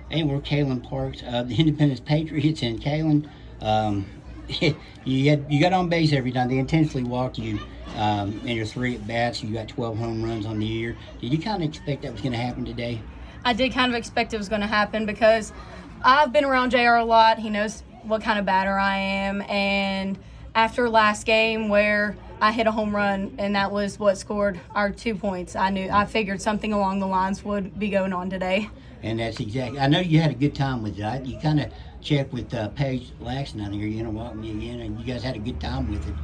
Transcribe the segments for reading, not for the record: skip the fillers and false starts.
Hey, we're Kaylen Parks, the Independence Patriots, and Kaylen, you got on base every time. They intentionally walked you in your 3 at bats. You got 12 home runs on the year. Did you kind of expect that was going to happen today? I did kind of expect it was going to happen because I've been around JR a lot. He knows what kind of batter I am. And after last game where I hit a home run and that was what scored our 2 points, I figured something along the lines would be going on today. And that's exactly. I know you had a good time with it. You kind of checked with Paige Laxton out here. You know, welcome me again, and you guys had a good time with it.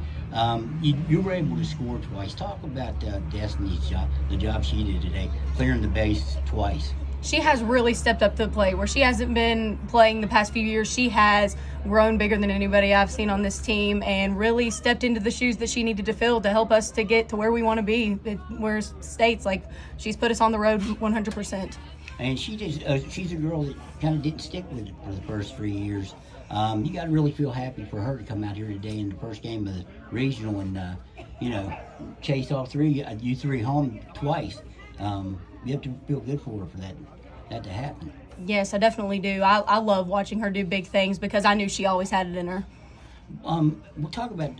You were able to score twice. Talk about Destiny's job, the job she did today, clearing the base twice. She has really stepped up to the plate. Where she hasn't been playing the past few years, she has grown bigger than anybody I've seen on this team and really stepped into the shoes that she needed to fill to help us to get to where we want to be. Where states like she's put us on the road 100%. And she's a girl that kind of didn't stick with it for the first 3 years. You got to really feel happy for her to come out here today in the first game of the regional and chase all you three home twice. You have to feel good for her for that to happen. Yes, I definitely do. I love watching her do big things because I knew she always had it in her. We'll talk about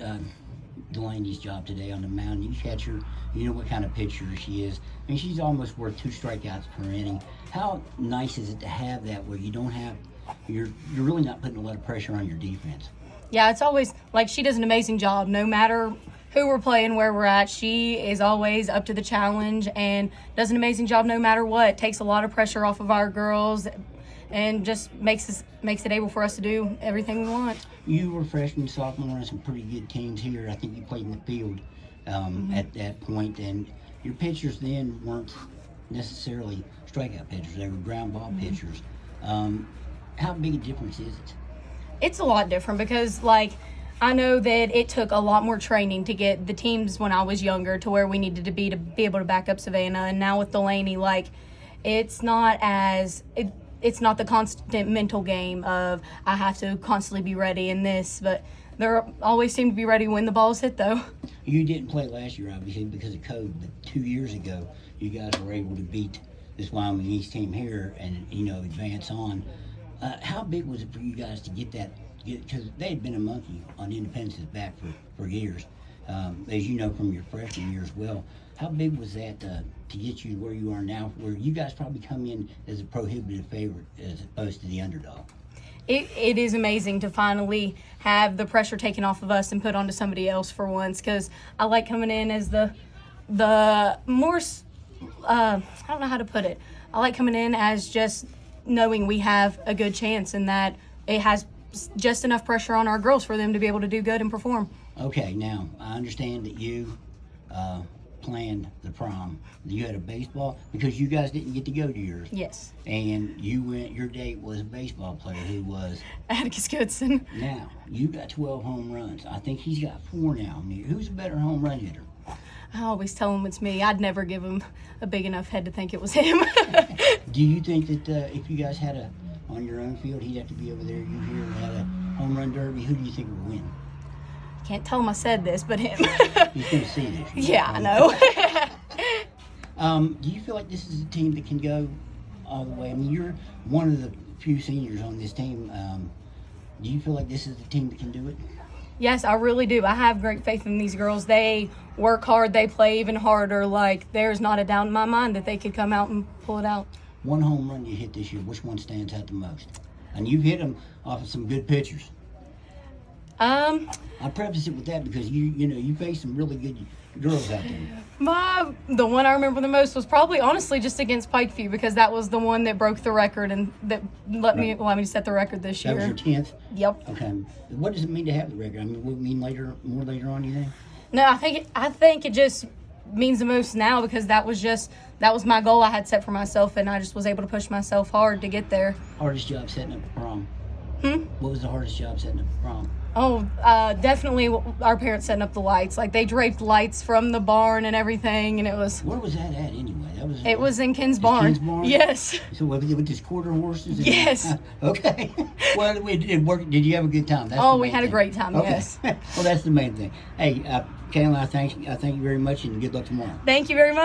Delaney's job today on the mound. You catcher, you know what kind of pitcher she is. I mean, she's almost worth 2 strikeouts per inning. How nice is it to have that where you're really not putting a lot of pressure on your defense? Yeah, it's always like she does an amazing job. No matter who we're playing, where we're at, she is always up to the challenge and does an amazing job no matter what. Takes a lot of pressure off of our girls and just makes it able for us to do everything we want. You were freshman, sophomore on some pretty good teams here. I think you played in the field at that point, and your pitchers then weren't necessarily strikeout pitchers. They were ground ball pitchers. How big a difference is it? It's a lot different because, I know that it took a lot more training to get the teams when I was younger to where we needed to be able to back up Savannah. And now with Delaney, it's not the constant mental game of I have to constantly be ready in this, but they always seem to be ready when the ball's hit, though. You didn't play last year, obviously, because of COVID, but 2 years ago, you guys were able to beat this Wyoming East team here and, advance on. How big was it for you guys to get that? Because they had been a monkey on Independence's back for years, as you know from your freshman year as well. How big was that to get you where you are now, where you guys probably come in as a prohibitive favorite as opposed to the underdog? It is amazing to finally have the pressure taken off of us and put onto somebody else for once, because I like coming in as the more, I don't know how to put it. I like coming in as just knowing we have a good chance and that it has just enough pressure on our girls for them to be able to do good and perform. Okay, now I understand that you planned the prom. You had a baseball because you guys didn't get to go to yours. Yes. And your date was a baseball player who was Atticus Goodson. Now you got 12 home runs. I think he's got 4 now. Who's a better home run hitter? I always tell him it's me. I'd never give him a big enough head to think it was him. Do you think that if you guys had on your own field, he'd have to be over there, you here, and had a home run derby? Who do you think would win? Can't tell him I said this, but him. He's going to see this. Yeah, I know. Do you feel like this is a team that can go all the way? I mean, you're one of the few seniors on this team. Do you feel like this is the team that can do it? Yes, I really do. I have great faith in these girls. They work hard. They play even harder. There's not a doubt in my mind that they could come out and pull it out. One home run you hit this year, which one stands out the most? And you've hit them off of some good pitchers. I preface it with that because you face some really good girls out there. The one I remember the most was probably honestly just against Pikeview because that was the one that broke the record and that let me set the record this year. That was your 10th? Yep. Okay. What does it mean to have the record? I mean, will it mean more later on, you think? No, I think it just means the most now because that was my goal I had set for myself and I just was able to push myself hard to get there. Hardest job setting up a prom? What was the hardest job setting up a prom? Oh, definitely our parents setting up the lights. They draped lights from the barn and everything, and it was... Where was that at anyway? It was in Ken's barn. Ken's barn? Yes. So with his quarter horses? Yes. Okay. Well, it did work. Did you have a good time? We had a great time, okay. Yes. Well, that's the main thing. Hey, Kaylen, I thank you very much, and good luck tomorrow. Thank you very much.